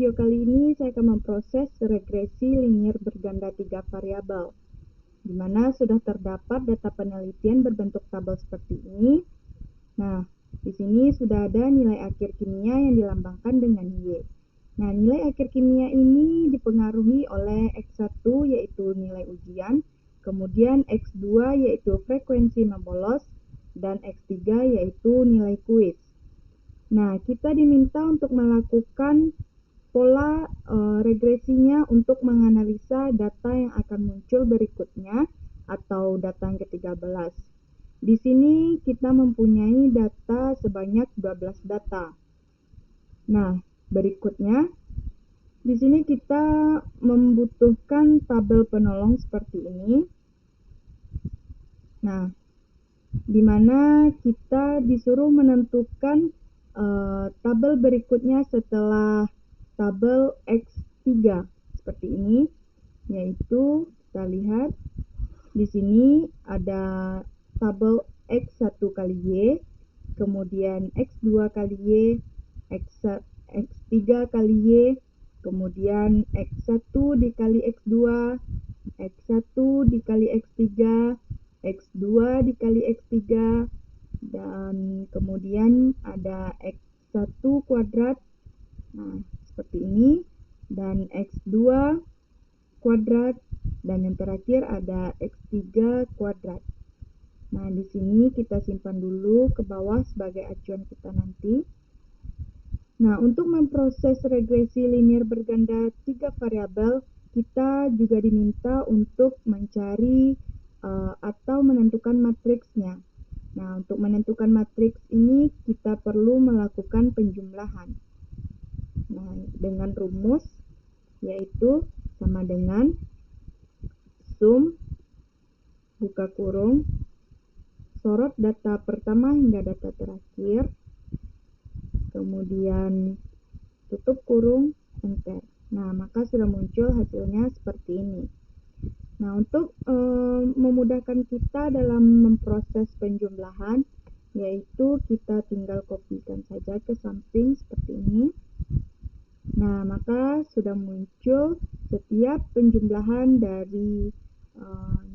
video kali ini saya akan memproses regresi linier berganda 3 variabel, di mana sudah terdapat data penelitian berbentuk tabel seperti ini. Nah, di sini sudah ada nilai akhir kimia yang dilambangkan dengan Y. Nah, nilai akhir kimia ini dipengaruhi oleh X1 yaitu nilai ujian, kemudian X2 yaitu frekuensi membolos, dan X3 yaitu nilai kuis. Nah, kita diminta untuk melakukan pola regresinya untuk menganalisa data yang akan muncul berikutnya atau data yang ke-13. Di sini kita mempunyai data sebanyak 12 data. Nah, berikutnya di sini kita membutuhkan tabel penolong seperti ini. Nah, di mana kita disuruh menentukan tabel berikutnya setelah tabel X3 seperti ini, yaitu kita lihat di sini ada tabel X1 kali Y, kemudian X2 kali Y, X3 kali Y, kemudian X1 dikali X2, X1 dikali X3, X2 dikali X3, dan kemudian ada X1 kuadrat, nah seperti ini, dan X2 kuadrat, dan yang terakhir ada X3 kuadrat. Nah, di sini kita simpan dulu ke bawah sebagai acuan kita nanti. Nah, untuk memproses regresi linier berganda 3 variabel, kita juga diminta untuk mencari atau menentukan matriksnya. Nah, untuk menentukan matriks ini kita perlu melakukan penjumlahan. Nah, dengan rumus yaitu sama dengan sum buka kurung sorot data pertama hingga data terakhir, kemudian tutup kurung, enter. Nah, maka sudah muncul hasilnya seperti ini. Nah, untuk memudahkan kita dalam memproses penjumlahan, yaitu kita tinggal kopikan saja ke samping seperti ini. Nah, maka sudah muncul setiap penjumlahan dari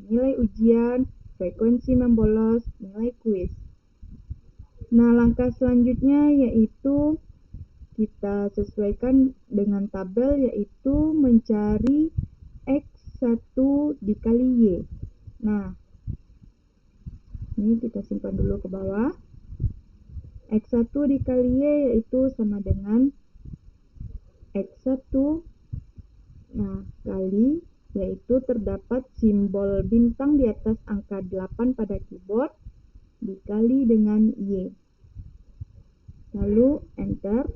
nilai ujian, frekuensi membolos, nilai kuis. Nah, langkah selanjutnya yaitu kita sesuaikan dengan tabel, yaitu mencari X1 dikali Y. Nah, ini kita simpan dulu ke bawah. X1 dikali Y yaitu sama dengan X1 kali, yaitu terdapat simbol bintang di atas angka 8 pada keyboard, dikali dengan Y. Lalu enter.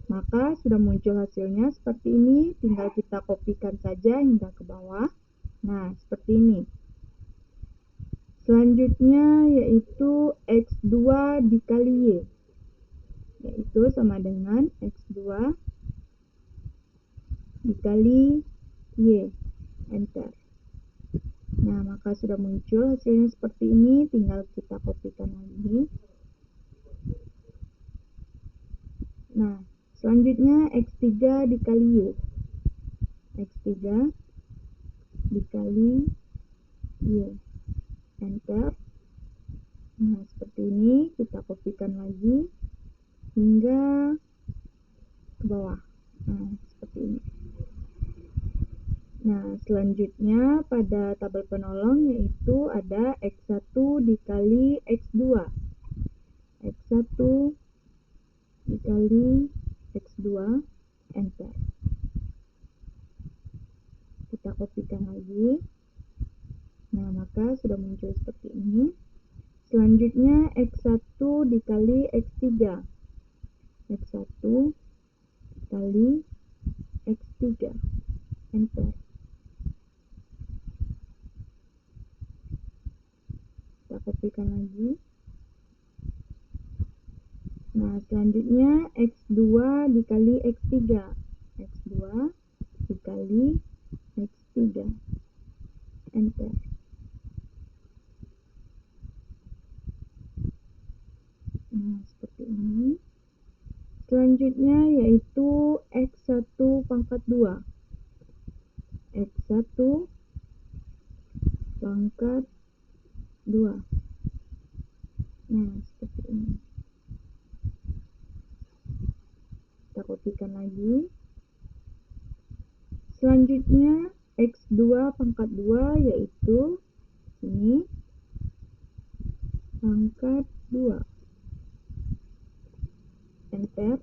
Maka sudah muncul hasilnya seperti ini, tinggal kita kopikan saja hingga ke bawah. Nah, seperti ini. Selanjutnya yaitu X2 dikali Y, yaitu sama dengan X2 dikali Y, enter. Nah, maka sudah muncul hasilnya seperti ini, tinggal kita kopikan lagi. Nah, selanjutnya X3 dikali Y, X3 dikali Y, enter. Nah, seperti ini, kita kopikan lagi hingga ke bawah. Nah, seperti ini. Nah, selanjutnya pada tabel penolong yaitu ada X1 dikali X2, X1 dikali X2, enter. Kita kopikan lagi. Nah, maka sudah muncul seperti ini. Selanjutnya X1 dikali X3, X1 dikali X3, enter. Kita kopikan lagi. Nah, selanjutnya X2 dikali X3, X2 dikali X3, enter. Nah, seperti ini. Selanjutnya yaitu X1 X1 pangkat 2. Nah, seperti ini. Kita kopikan lagi. Selanjutnya X2 pangkat 2 yaitu ini pangkat 2. Enter.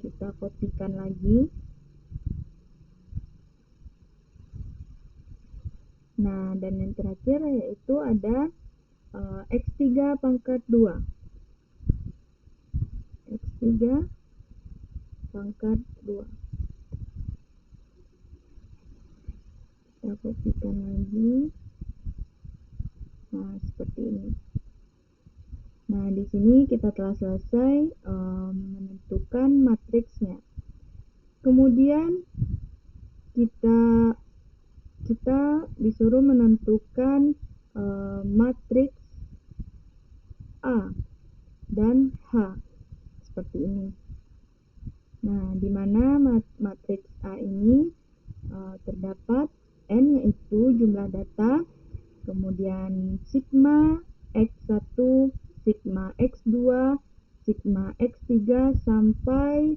Kita kopikan lagi. Nah, dan yang terakhir yaitu ada X3 pangkat 2. X3 pangkat 2. Kita kopikan lagi. Nah, seperti ini. Nah, di sini kita telah selesai menentukan matriksnya. Kemudian kita disuruh menentukan matriks A dan H seperti ini. Nah, di mana matriks A ini terdapat N yaitu jumlah data, kemudian sigma X1, sigma X2, sigma X3 sampai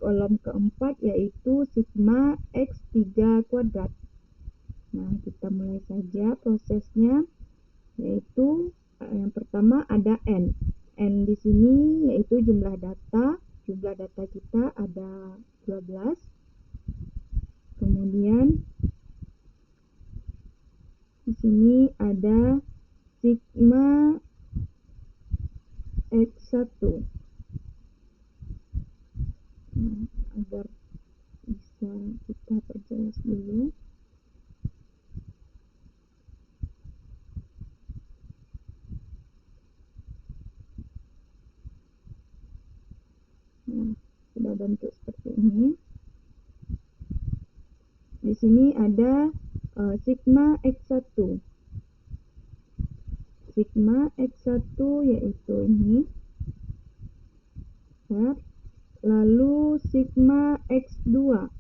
kolom keempat yaitu sigma X3 kuadrat. Nah, kita mulai saja prosesnya, yaitu yang pertama ada N. N di sini yaitu jumlah data. Jumlah data kita ada 12. Kemudian di sini ada sigma X1. Nah, agar bisa kita perjelas dulu. Nah, sudah bentuk seperti ini. Di sini ada sigma X1. Sigma X1 yaitu ini. Lalu sigma X2.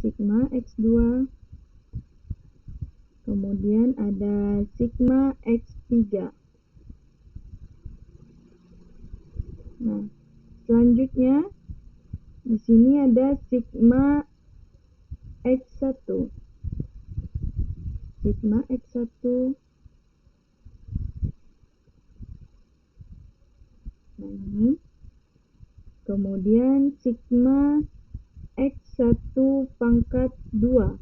Sigma X2. Kemudian ada sigma X3. Nah, selanjutnya di sini ada sigma X1. Sigma X1. Nah, ini. Kemudian sigma X1 pangkat 2.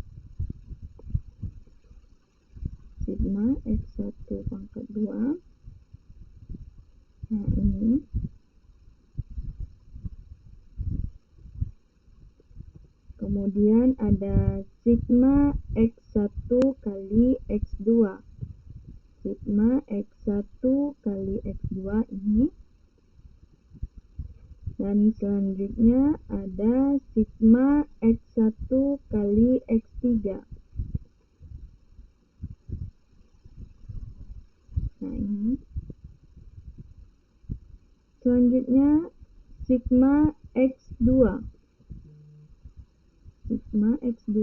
Sigma X1 pangkat 2. Nah, ini. Kemudian ada sigma X1 kali X2. Sigma X1 kali X2 ini. Dan selanjutnya ada sigma X1 kali X3. Nah, ini. Selanjutnya sigma X2. Sigma X2.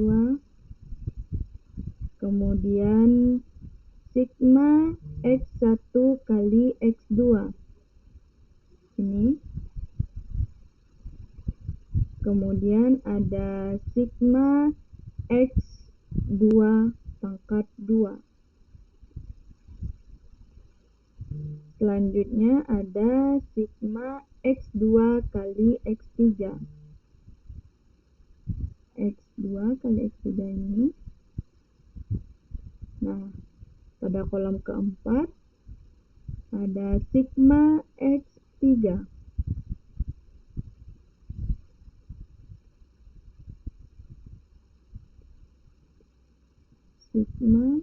Kemudian sigma X1 kali X2. Ini. Kemudian ada sigma X2 pangkat 2. Selanjutnya ada sigma X2 kali X3. X2 kali X3 ini. Nah, pada kolom keempat ada sigma X3. Sigma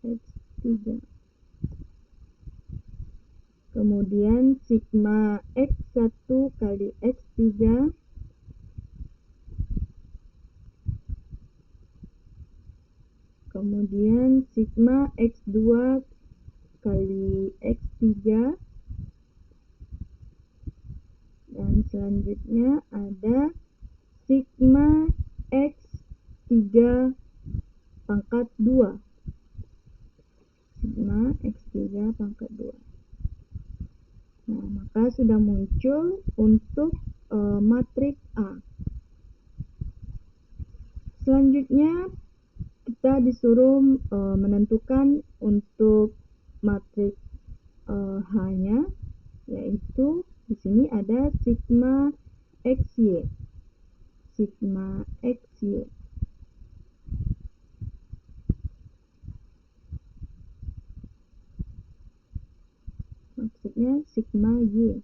X3. Kemudian sigma X1 kali X3. Kemudian sigma X2 kali X3. Dan selanjutnya ada sigma X3 pangkat 2. Sigma X3 pangkat 2. Nah, maka sudah muncul untuk matriks A. Selanjutnya kita disuruh menentukan untuk matriks H-nya, yaitu di sini ada sigma XY. Sigma XY. Maksudnya sigma Y.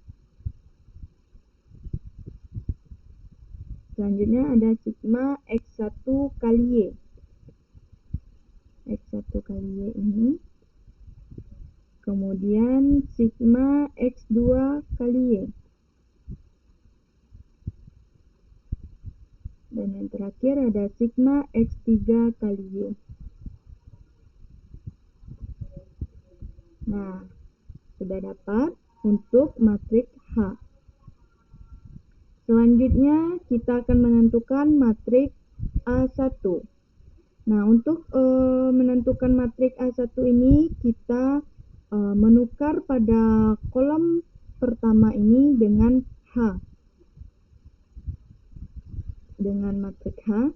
Selanjutnya ada sigma X1 kali Y. X1 kali Y ini. Kemudian sigma X2 kali Y. Dan yang terakhir ada sigma X3 kali Y. Nah, sudah dapat untuk matriks H. Selanjutnya kita akan menentukan matriks A1. Nah, untuk menentukan matriks A1 ini kita menukar pada kolom pertama ini dengan H. Dengan matriks H,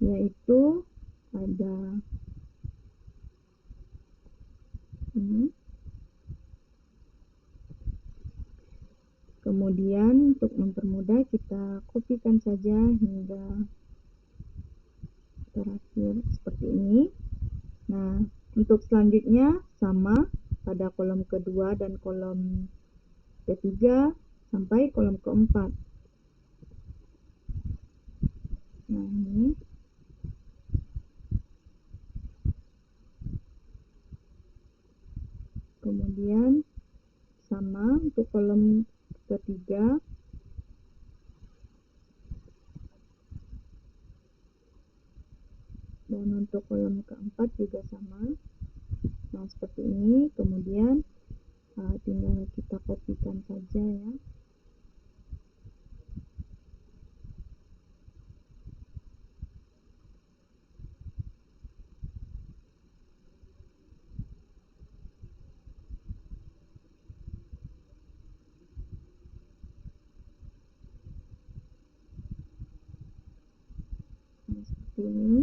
yaitu ada ini. Kemudian untuk mempermudah kita kopikan saja hingga terakhir seperti ini. Nah, untuk selanjutnya sama pada kolom kedua dan kolom ketiga sampai kolom keempat. Nah, ini. Kemudian sama untuk kolom ketiga. Dan untuk kolom keempat juga sama. Nah, seperti ini. Kemudian tinggal kita kopikan saja ya. Nah, seperti ini.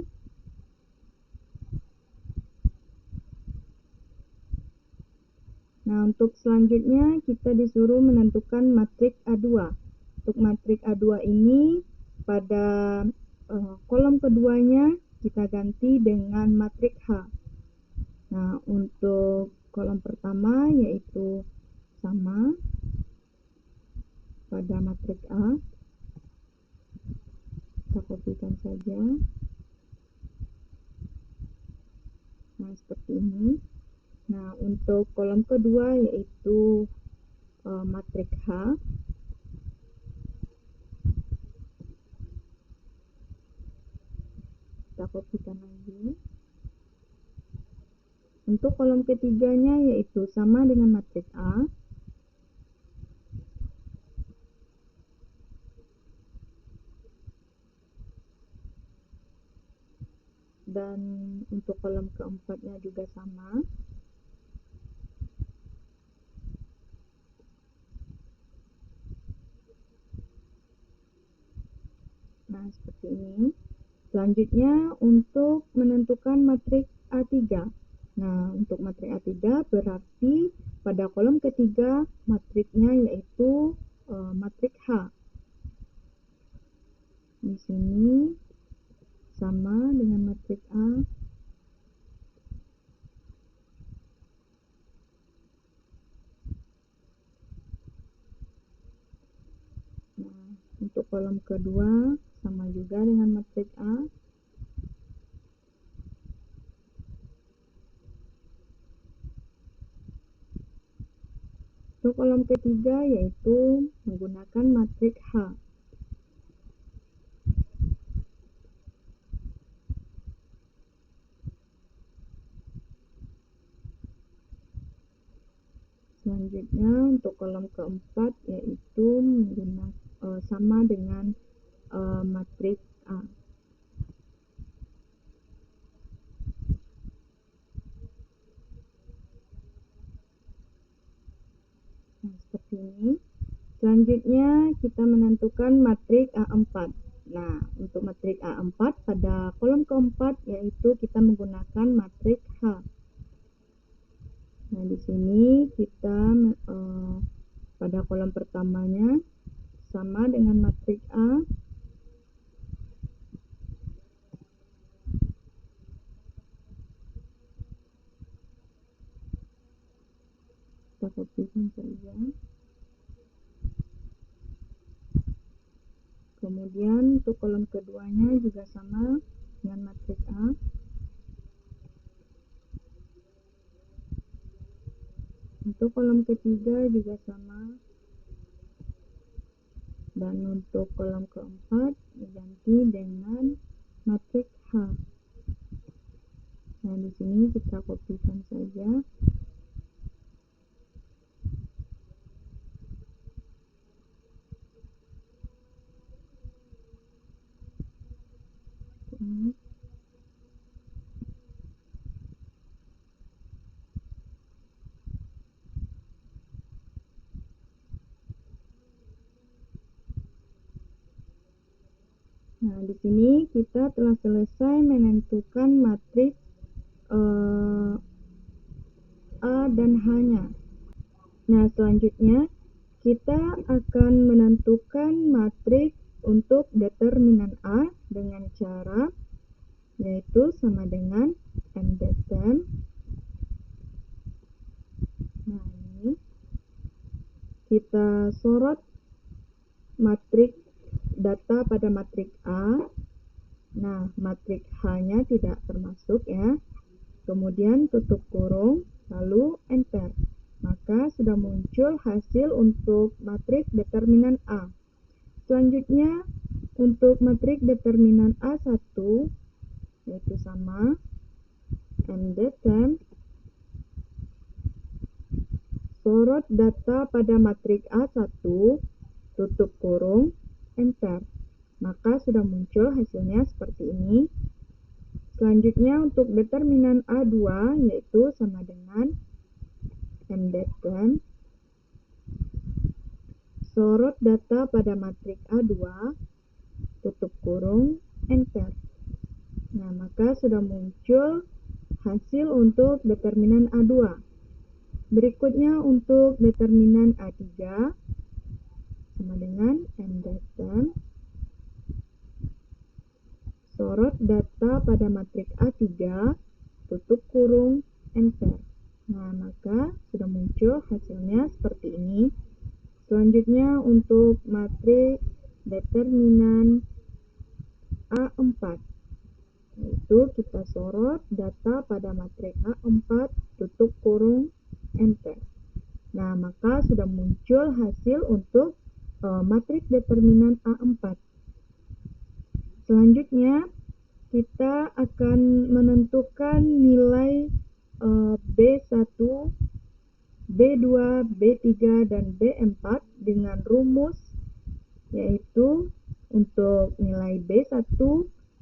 Nah, untuk selanjutnya kita disuruh menentukan matriks A2. Untuk matriks A2 ini pada kolom keduanya kita ganti dengan matriks H. Nah, untuk kolom pertama yaitu sama pada matriks A. Kita kopikan saja. Nah, seperti ini. Nah, untuk kolom kedua yaitu matriks H. Kita kopikan lagi. Untuk kolom ketiganya yaitu sama dengan matriks A. Dan untuk kolom keempatnya juga sama. Nah, seperti ini. Selanjutnya untuk menentukan matriks A3. Nah, untuk matriks A3 berarti pada kolom ketiga matriksnya yaitu matriks H. Di sini sama dengan matriks A. Nah, untuk kolom kedua sama juga dengan matriks A. Untuk kolom ketiga yaitu menggunakan matriks H. Selanjutnya untuk kolom keempat yaitu sama dengan matriks A. Nah, seperti ini. Selanjutnya kita menentukan matriks A4. Nah, untuk matriks A4 pada kolom keempat yaitu kita menggunakan matriks H. Nah, di sini kita pada kolom pertamanya sama dengan matriks A. Kita kopikan saja. Kemudian untuk kolom keduanya juga sama dengan matriks A. Untuk kolom ketiga juga sama. Dan untuk kolom keempat diganti dengan matriks H. Nah, di sini kita kopikan saja. Nah, di sini kita telah selesai menentukan matriks A dan H-nya. Nah, selanjutnya kita akan menentukan matriks untuk determinan A dengan cara yaitu sama dengan mdeterm. Nah, ini kita sorot matriks data pada matriks A. Nah, matriks H-nya tidak termasuk ya. Kemudian tutup kurung, lalu enter. Maka sudah muncul hasil untuk matriks determinan A. Selanjutnya untuk matriks determinan A1 yaitu sama mdeterm sorot data pada matriks A1 tutup kurung enter. Maka sudah muncul hasilnya seperti ini. Selanjutnya untuk determinan A2 yaitu sama dengan mdeterm sorot data pada matriks A2 tutup kurung enter. Nah, maka sudah muncul hasil untuk determinan A2. Berikutnya untuk determinan A3 sama dengan mdeterm sorot data pada matriks A3 tutup kurung enter. Nah, maka sudah muncul hasilnya seperti ini. Selanjutnya untuk matriks determinan A4 yaitu kita sorot data pada matriks A4 tutup kurung enter. Nah, maka sudah muncul hasil untuk matriks determinan A4. Selanjutnya kita akan menentukan nilai B1, B2, B3, dan B4 dengan rumus yaitu untuk nilai B1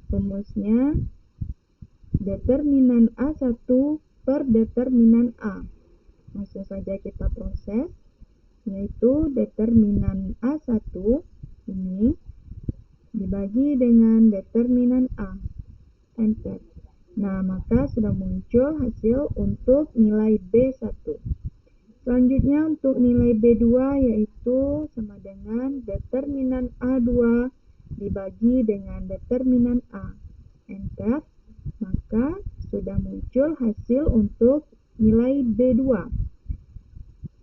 rumusnya determinan A1 per determinan A. Langsung saja kita proses yaitu determinan A1 ini dibagi dengan determinan A. Enter. Nah, maka sudah muncul hasil untuk nilai B1. Selanjutnya untuk nilai B2 yaitu sama dengan determinan A2 dibagi dengan determinan A. Enter. Maka sudah muncul hasil untuk nilai B2.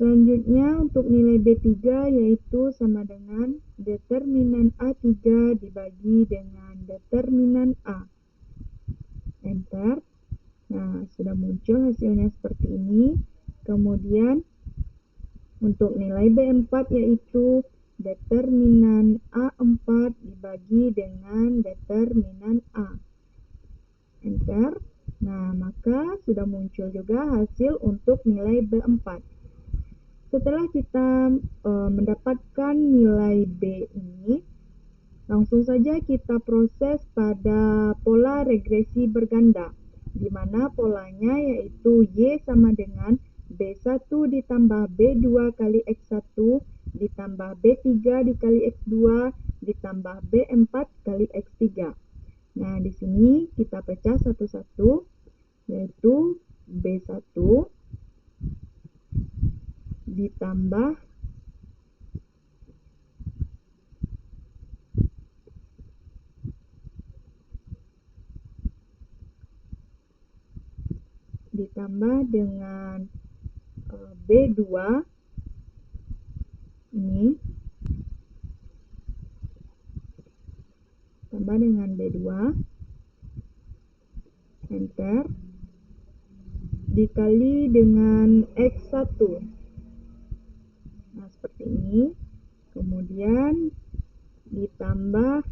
Selanjutnya untuk nilai B3 yaitu sama dengan determinan A3 dibagi dengan determinan A. Enter. Nah, sudah muncul hasilnya seperti ini. Kemudian untuk nilai B4 yaitu determinan A4 dibagi dengan determinan A. Enter. Nah, maka sudah muncul juga hasil untuk nilai B4. Setelah kita mendapatkan nilai B ini, Langsung saja kita proses pada pola regresi berganda, di mana polanya yaitu Y sama dengan B1 ditambah B2 kali X1 ditambah B3 dikali X2 ditambah B4 kali X3. Nah, di sini kita pecah satu-satu, yaitu B1 ditambah dengan B2 ini tambah dengan B2 enter dikali dengan X1. Nah, seperti ini. Kemudian ditambah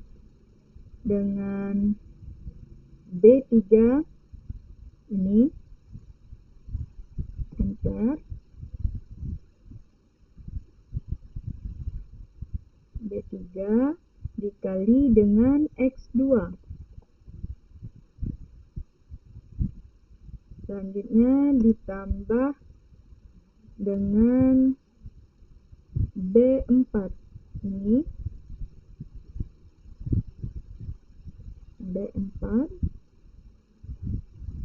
dengan B3 ini enter B3 dikali dengan X2. Selanjutnya ditambah dengan B4 ini B4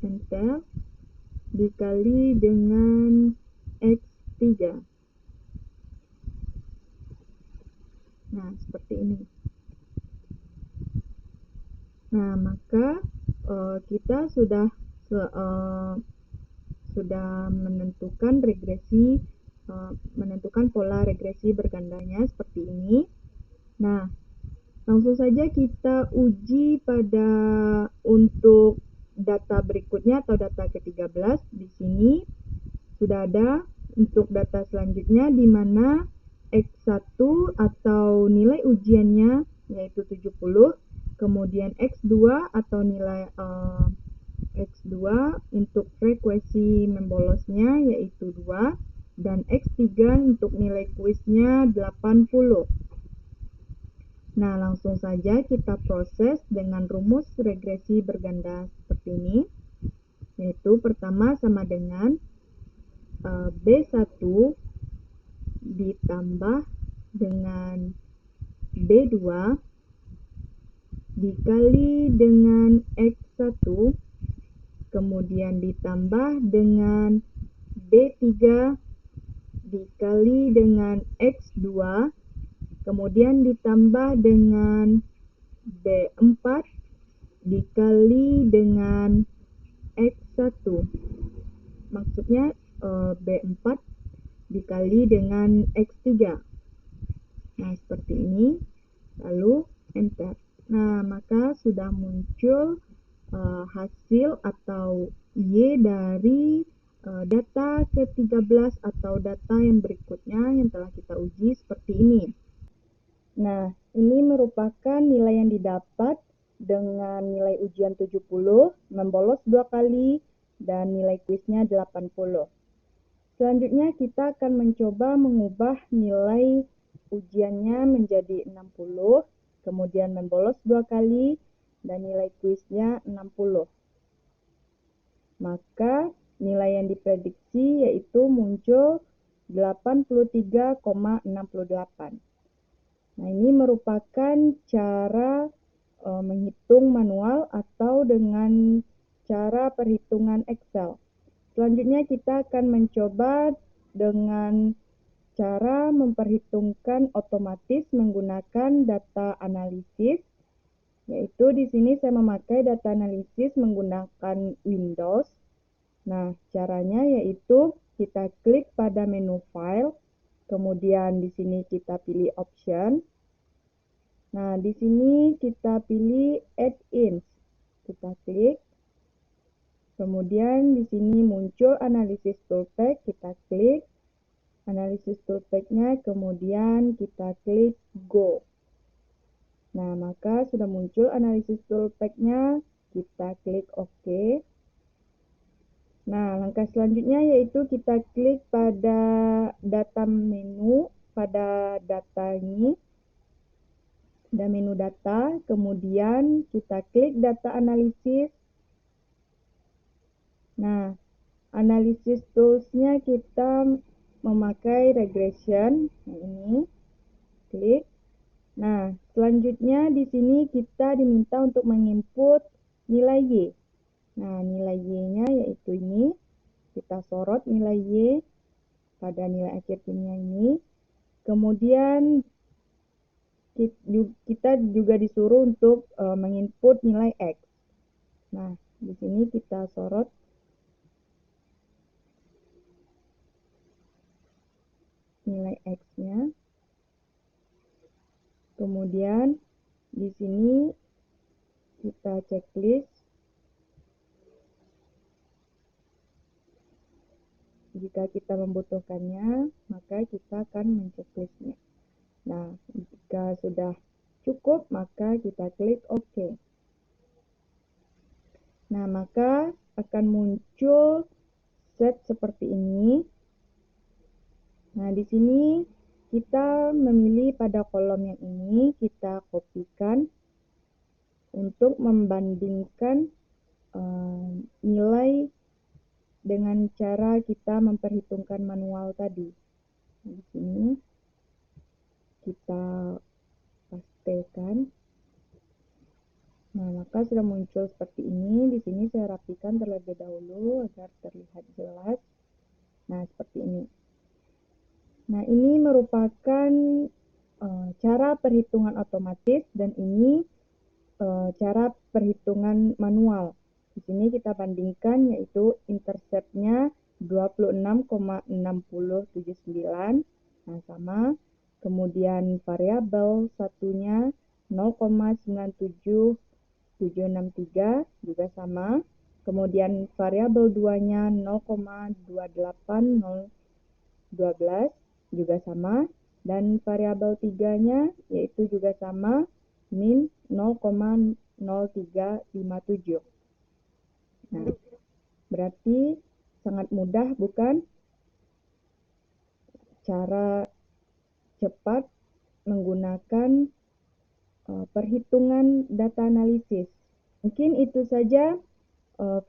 enter dikali dengan X3. Nah, seperti ini. Nah, maka kita sudah menentukan menentukan pola regresi bergandanya seperti ini. Nah, langsung saja kita uji pada untuk data berikutnya atau data ke-13. Di sini sudah ada untuk data selanjutnya di mana X1 atau nilai ujiannya yaitu 70, kemudian X2 atau nilai X2 untuk frekuensi membolosnya yaitu 2, dan X3 untuk nilai kuisnya 80. Nah, langsung saja kita proses dengan rumus regresi berganda seperti ini, yaitu pertama sama dengan B1 ditambah dengan B2 dikali dengan X1, kemudian ditambah dengan B3 dikali dengan X2, kemudian ditambah dengan B4 dikali dengan X1. Maksudnya B4 dikali dengan X3. Nah, seperti ini. Lalu enter. Nah, maka sudah muncul hasil atau Y dari data ke-13 atau data yang berikutnya yang telah kita uji seperti ini. Nah, ini merupakan nilai yang didapat dengan nilai ujian 70, membolos 2 kali, dan nilai kuisnya 80. Selanjutnya kita akan mencoba mengubah nilai ujiannya menjadi 60, kemudian membolos 2 kali, dan nilai kuisnya 60. Maka nilai yang diprediksi yaitu muncul 83,68. Nah, ini merupakan cara menghitung manual atau dengan cara perhitungan Excel. Selanjutnya kita akan mencoba dengan cara memperhitungkan otomatis menggunakan data analisis, yaitu di sini saya memakai data analisis menggunakan Windows. Nah, caranya yaitu kita klik pada menu file, kemudian di sini kita pilih option. Nah, di sini kita pilih add-ins. Kita klik. Kemudian di sini muncul analisis toolpath, kita klik analisis toolpath-nya, kemudian kita klik go. Nah, maka sudah muncul analisis toolpath-nya, kita klik OK. Nah, langkah selanjutnya yaitu kita klik pada data menu pada data ini. Ada menu data, kemudian kita klik data analisis. Nah, analisis tools-nya kita memakai regression. Nah, ini klik. Nah, selanjutnya di sini kita diminta untuk menginput nilai Y. Nah, nilai Y-nya yaitu ini. Kita sorot nilai Y pada nilai akhir kimia ini. Kemudian kita juga disuruh untuk menginput nilai X. Nah, di sini kita sorot nilai X-nya. Kemudian di sini kita checklist. Jika kita membutuhkannya, maka kita akan menceklisnya. Nah, jika sudah cukup, maka kita klik OK. Nah, maka akan muncul set seperti ini. Nah, di sini kita memilih pada kolom yang ini, kita kopikan untuk membandingkan nilai dengan cara kita memperhitungkan manual tadi. Nah, di sini kita pastekan. Nah, maka sudah muncul seperti ini. Di sini saya rapikan terlebih dahulu agar terlihat jelas. Nah, seperti ini. Nah, ini merupakan cara perhitungan otomatis dan ini cara perhitungan manual. Di sini kita bandingkan yaitu interceptnya 26,6079. Nah, sama. Kemudian variabel satunya 0,97763 juga sama. Kemudian variabel 2-nya 0,28012 juga sama. Dan variabel 3-nya yaitu juga sama, min 0,0357. Nah, berarti sangat mudah bukan? Cara cepat menggunakan perhitungan data analisis. Mungkin itu saja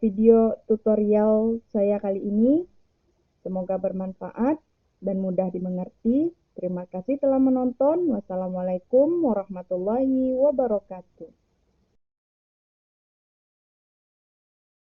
video tutorial saya kali ini. Semoga bermanfaat dan mudah dimengerti. Terima kasih telah menonton. Wassalamualaikum warahmatullahi wabarakatuh.